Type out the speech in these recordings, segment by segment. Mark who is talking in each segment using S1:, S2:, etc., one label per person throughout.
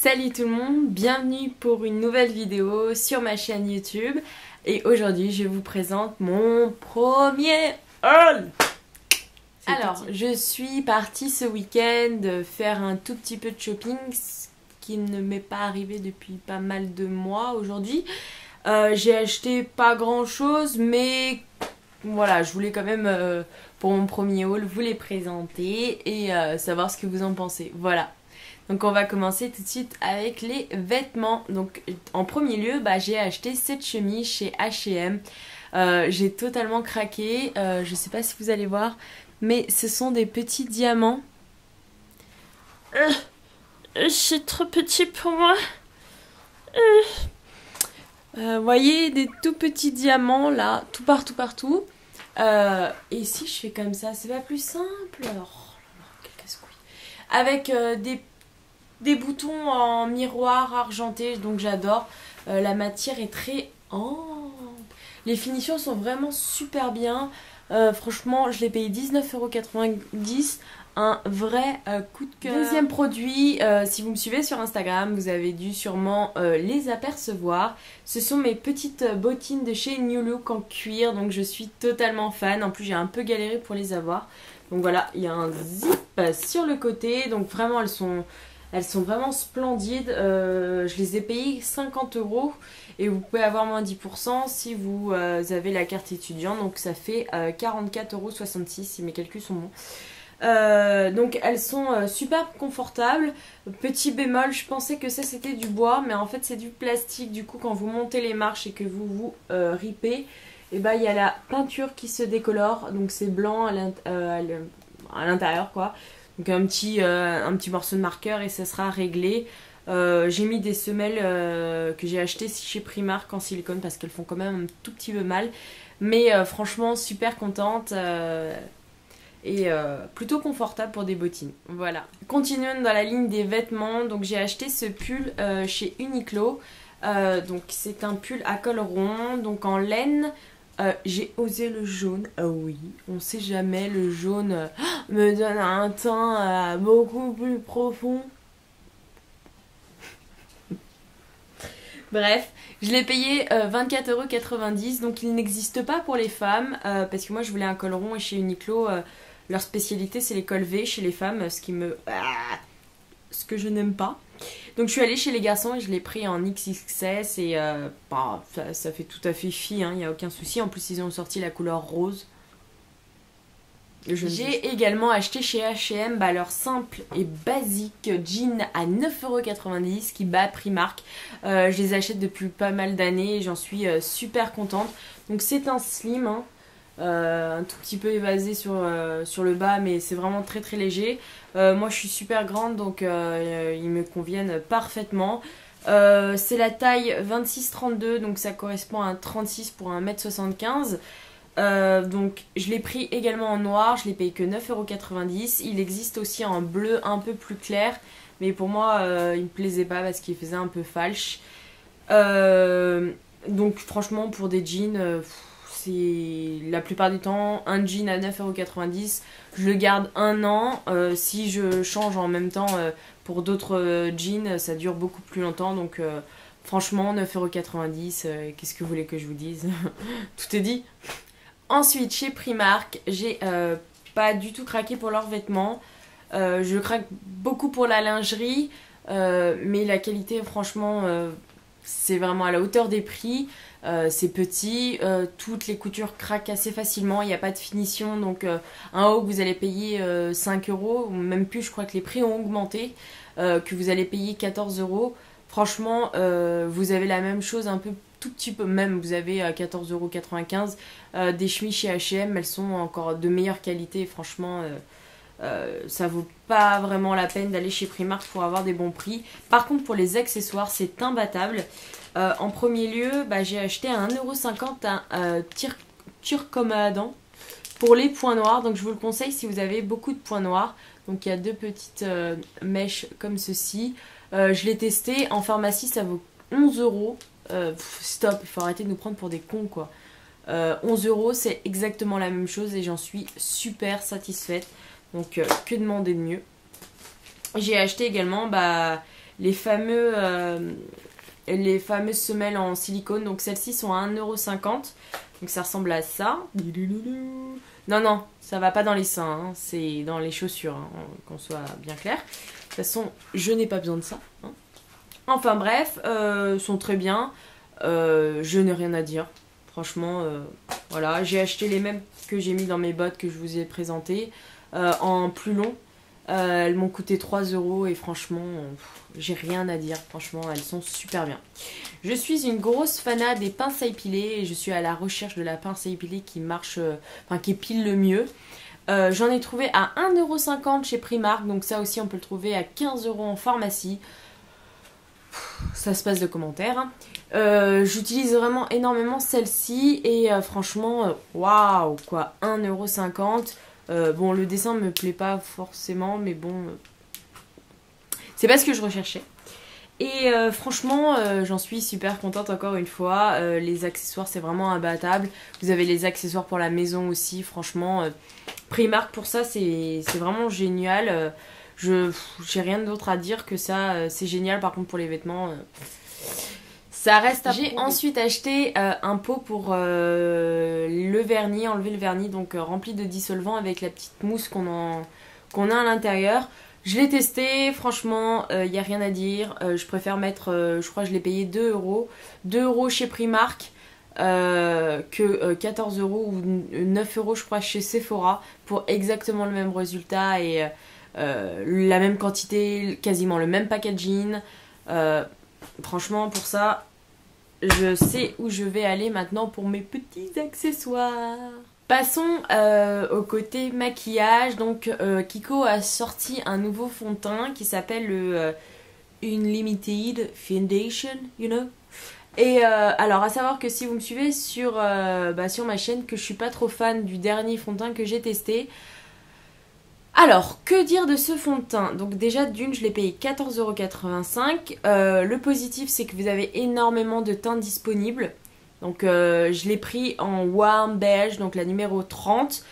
S1: Salut tout le monde, bienvenue pour une nouvelle vidéo sur ma chaîne YouTube. Et aujourd'hui je vous présente mon premier haul. Alors je suis partie ce week-end faire un tout petit peu de shopping, ce qui ne m'est pas arrivé depuis pas mal de mois aujourd'hui. J'ai acheté pas grand chose, mais voilà, je voulais quand même pour mon premier haul vous les présenter et savoir ce que vous en pensez. Voilà. Donc on va commencer tout de suite avec les vêtements. Donc en premier lieu, j'ai acheté cette chemise chez H&M. J'ai totalement craqué. Je sais pas si vous allez voir, mais ce sont des petits diamants. C'est trop petit pour moi. Vous voyez, des tout petits diamants là, tout partout. Et si je fais comme ça, c'est pas plus simple. Oh là là, quel casse-couille. Avec des boutons en miroir argenté, donc j'adore. La matière est très... Oh, les finitions sont vraiment super bien. Franchement, je l'ai payé 19,90 €. Un vrai coup de cœur. Deuxième produit, si vous me suivez sur Instagram, vous avez dû sûrement les apercevoir. Ce sont mes petites bottines de chez New Look en cuir, donc je suis totalement fan. En plus, j'ai un peu galéré pour les avoir. Donc voilà, il y a un zip sur le côté, donc vraiment elles sont vraiment splendides. Je les ai payées 50 € et vous pouvez avoir moins 10% si vous avez la carte étudiante. Donc ça fait 44,66 € si mes calculs sont bons. Donc elles sont super confortables. Petit bémol, je pensais que ça c'était du bois, mais en fait c'est du plastique. Du coup quand vous montez les marches et que vous vous ripez, et il y a la peinture qui se décolore. Donc c'est blanc à l'intérieur quoi. Donc un petit morceau de marqueur et ça sera réglé. J'ai mis des semelles que j'ai achetées chez Primark en silicone parce qu'elles font quand même un tout petit peu mal. Mais franchement super contente et plutôt confortable pour des bottines. Voilà. Continuons dans la ligne des vêtements. Donc j'ai acheté ce pull chez Uniqlo. Donc c'est un pull à col rond, donc en laine. J'ai osé le jaune, oui, on sait jamais, le jaune me donne un teint beaucoup plus profond. Bref, je l'ai payé 24,90 €, donc il n'existe pas pour les femmes, parce que moi je voulais un col rond et chez Uniqlo, leur spécialité c'est les cols V chez les femmes, ce que je n'aime pas. Donc je suis allée chez les garçons et je l'ai pris en XXS et ça fait tout à fait fille, il n'y a aucun souci. En plus ils ont sorti la couleur rose. J'ai également acheté chez H&M leur simple et basique jean à 9,90 € qui bat Primark. Je les achète depuis pas mal d'années et j'en suis super contente. Donc c'est un slim, un tout petit peu évasé sur le bas, mais c'est vraiment très très léger. Moi je suis super grande, donc ils me conviennent parfaitement. C'est la taille 26-32, donc ça correspond à un 36 pour 1,75 m. Donc je l'ai pris également en noir, je l'ai payé que 9,90 €. Il existe aussi en bleu un peu plus clair, mais pour moi il me plaisait pas parce qu'il faisait un peu falche. Donc franchement pour des jeans... c'est la plupart du temps un jean à 9,90 €, je le garde un an. Si je change en même temps pour d'autres jeans, ça dure beaucoup plus longtemps. Donc franchement 9,90 €, qu'est-ce que vous voulez que je vous dise? Tout est dit. Ensuite chez Primark, j'ai pas du tout craqué pour leurs vêtements. Je craque beaucoup pour la lingerie, mais la qualité franchement c'est vraiment à la hauteur des prix. C'est petit, toutes les coutures craquent assez facilement, il n'y a pas de finition, donc un haut que vous allez payer 5 €, ou même plus, je crois que les prix ont augmenté, que vous allez payer 14 €. Franchement, vous avez la même chose un peu, tout petit peu, même vous avez 14,95 €. Des chemises chez H&M, elles sont encore de meilleure qualité, franchement... ça vaut pas vraiment la peine d'aller chez Primark pour avoir des bons prix. Par contre pour les accessoires c'est imbattable. En premier lieu j'ai acheté à 1,50 € un turcomadant pour les points noirs. Donc je vous le conseille si vous avez beaucoup de points noirs. Donc il y a deux petites mèches comme ceci. Je l'ai testé en pharmacie, ça vaut 11 €. Stop, il faut arrêter de nous prendre pour des cons quoi. 11 € c'est exactement la même chose et j'en suis super satisfaite. Donc que demander de mieux. J'ai acheté également les fameuses semelles en silicone. Donc celles-ci sont à 1,50 €. Donc ça ressemble à ça. Non, non, ça va pas dans les seins, hein, c'est dans les chaussures, hein, qu'on soit bien clair. De toute façon, je n'ai pas besoin de ça. Hein. Enfin bref, sont très bien. Je n'ai rien à dire. Franchement, voilà. J'ai acheté les mêmes que j'ai mis dans mes bottes que je vous ai présentées. En plus long. Elles m'ont coûté 3 € et franchement, j'ai rien à dire. Franchement, elles sont super bien. Je suis une grosse fanat des pinces à épiler et je suis à la recherche de la pince à épiler qui marche, enfin qui épile le mieux. J'en ai trouvé à 1,50 € chez Primark, donc ça aussi on peut le trouver à 15 € en pharmacie. Ça se passe de commentaires. Hein. J'utilise vraiment énormément celle-ci et franchement, waouh quoi, 1,50 €. Bon, le dessin me plaît pas forcément, mais bon, c'est pas ce que je recherchais. Et franchement, j'en suis super contente encore une fois. Les accessoires, c'est vraiment imbattable. Vous avez les accessoires pour la maison aussi. Franchement, Primark pour ça, c'est vraiment génial. J'ai rien d'autre à dire que ça. C'est génial. Par contre, pour les vêtements, ça reste à prouver. J'ai ensuite acheté un pot pour le vernis, enlever le vernis, donc rempli de dissolvant avec la petite mousse qu'on a à l'intérieur. Je l'ai testé, franchement, il n'y a rien à dire. Je préfère mettre, je crois que je l'ai payé 2 €. 2 € chez Primark que 14 € ou 9 € je crois chez Sephora pour exactement le même résultat et la même quantité, quasiment le même packaging. Franchement, pour ça, je sais où je vais aller maintenant pour mes petits accessoires. Passons au côté maquillage. Donc Kiko a sorti un nouveau fond de teint qui s'appelle le Unlimited Foundation, you know. Et alors à savoir que si vous me suivez sur ma chaîne, que je suis pas trop fan du dernier fond de teint que j'ai testé. Alors, que dire de ce fond de teint? Donc déjà d'une, je l'ai payé 14,85 €. Le positif, c'est que vous avez énormément de teintes disponibles. Donc je l'ai pris en warm beige, donc la numéro 30.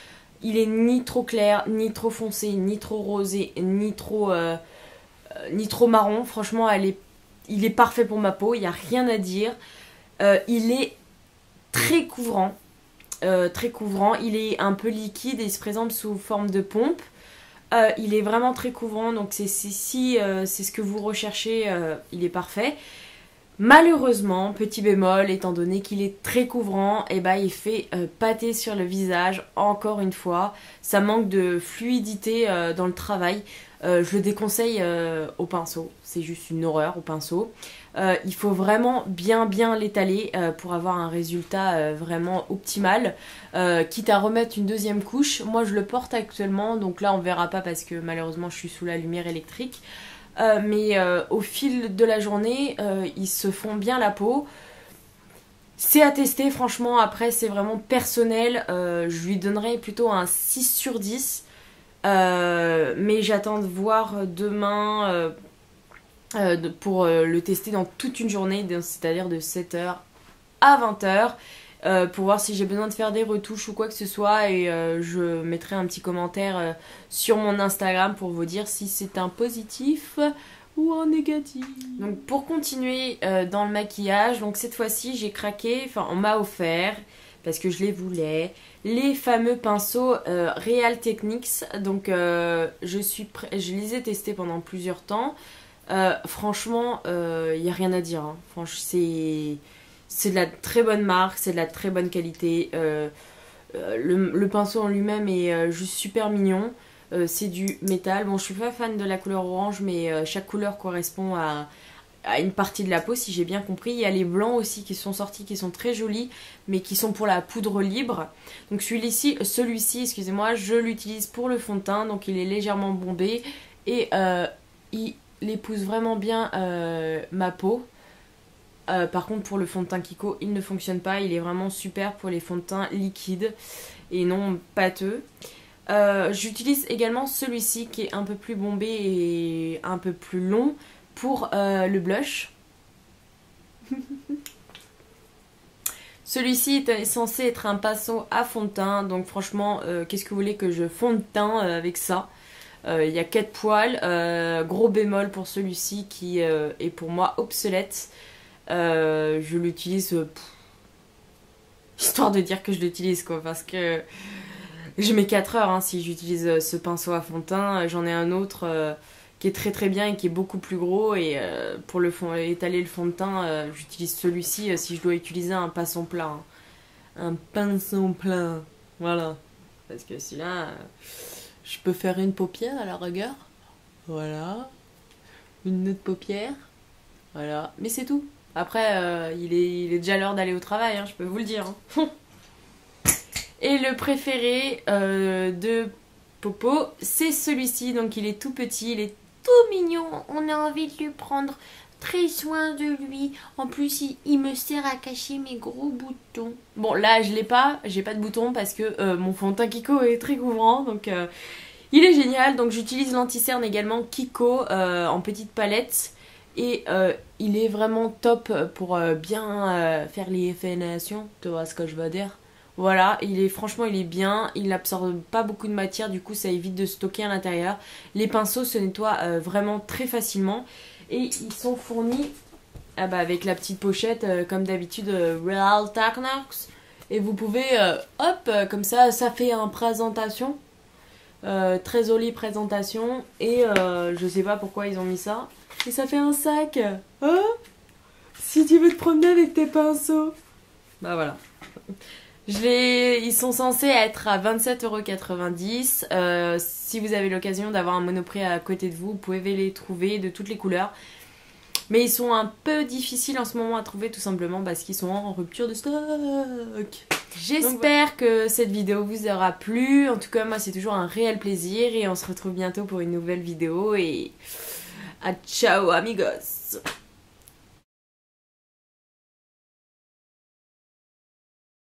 S1: Il est ni trop clair, ni trop foncé, ni trop rosé, ni trop marron. Franchement, il est parfait pour ma peau, il n'y a rien à dire. Il est très couvrant. Il est un peu liquide et il se présente sous forme de pompe. Il est vraiment très couvrant, donc si c'est ce que vous recherchez, il est parfait. Malheureusement, petit bémol, étant donné qu'il est très couvrant, et il fait pâter sur le visage, encore une fois. Ça manque de fluidité dans le travail. Je le déconseille au pinceau, c'est juste une horreur au pinceau. Il faut vraiment bien l'étaler pour avoir un résultat vraiment optimal, quitte à remettre une deuxième couche. Moi je le porte actuellement, donc là on verra pas parce que malheureusement je suis sous la lumière électrique. Mais au fil de la journée, ils se font bien la peau. C'est à tester, franchement. Après, c'est vraiment personnel. Je lui donnerais plutôt un 6 sur 10. Mais j'attends de voir demain pour le tester dans toute une journée, c'est-à-dire de 7 h à 20 h. Pour voir si j'ai besoin de faire des retouches ou quoi que ce soit et je mettrai un petit commentaire sur mon Instagram pour vous dire si c'est un positif ou un négatif. Donc pour continuer dans le maquillage, donc cette fois-ci j'ai craqué, enfin on m'a offert parce que je les voulais, les fameux pinceaux Real Techniques. Donc je les ai testés pendant plusieurs temps. Franchement il n'y a rien à dire, hein. Franchement c'est de la très bonne marque, c'est de la très bonne qualité. Le pinceau en lui-même est juste super mignon. C'est du métal. Bon, je suis pas fan de la couleur orange, mais chaque couleur correspond à une partie de la peau, si j'ai bien compris. Il y a les blancs aussi qui sont sortis, qui sont très jolis, mais qui sont pour la poudre libre. Donc celui-ci, excusez-moi, je l'utilise pour le fond de teint. Donc il est légèrement bombé et il épouse vraiment bien ma peau. Par contre pour le fond de teint Kiko il ne fonctionne pas, il est vraiment super pour les fonds de teint liquides et non pâteux. J'utilise également celui-ci qui est un peu plus bombé et un peu plus long pour le blush. Celui-ci est censé être un pinceau à fond de teint, donc franchement qu'est-ce que vous voulez que je fonde de teint avec ça? Il y a 4 poils. Gros bémol pour celui-ci qui est pour moi obsolète. Je l'utilise histoire de dire que je l'utilise quoi, parce que je mets 4 heures hein, si j'utilise ce pinceau à fond de teint. J'en ai un autre qui est très très bien et qui est beaucoup plus gros, et pour étaler le fond de teint j'utilise celui-ci si je dois utiliser un pinceau plat hein. Un pinceau plat, voilà, parce que celui-là je peux faire une paupière à la rigueur, voilà, une autre paupière, voilà, mais c'est tout. Après il est déjà l'heure d'aller au travail hein, je peux vous le dire hein. Et le préféré de Popo, c'est celui-ci. Donc il est tout petit, il est tout mignon. On a envie de lui prendre très soin de lui. En plus, il me sert à cacher mes gros boutons. Bon, là, je l'ai pas. J'ai pas de boutons parce que mon fond de teint Kiko est très couvrant. Donc il est génial. Donc j'utilise l'anti-cerne également Kiko en petite palette. Et il est vraiment top pour bien faire les effets-nations. Tu vois ce que je veux dire? Voilà, franchement il est bien, il n'absorbe pas beaucoup de matière, du coup ça évite de stocker à l'intérieur. Les pinceaux se nettoient vraiment très facilement et ils sont fournis avec la petite pochette comme d'habitude Real Techniques. Et vous pouvez, comme ça fait une présentation, très jolie présentation, et je sais pas pourquoi ils ont mis ça. Et ça fait un sac, hein, si tu veux te promener avec tes pinceaux. Bah voilà. Ils sont censés être à 27,90 €. Si vous avez l'occasion d'avoir un Monoprix à côté de vous, vous pouvez les trouver de toutes les couleurs. Mais ils sont un peu difficiles en ce moment à trouver, tout simplement parce qu'ils sont en rupture de stock. J'espère que cette vidéo vous aura plu. En tout cas, moi, c'est toujours un réel plaisir. Et on se retrouve bientôt pour une nouvelle vidéo. Et ciao, amigos!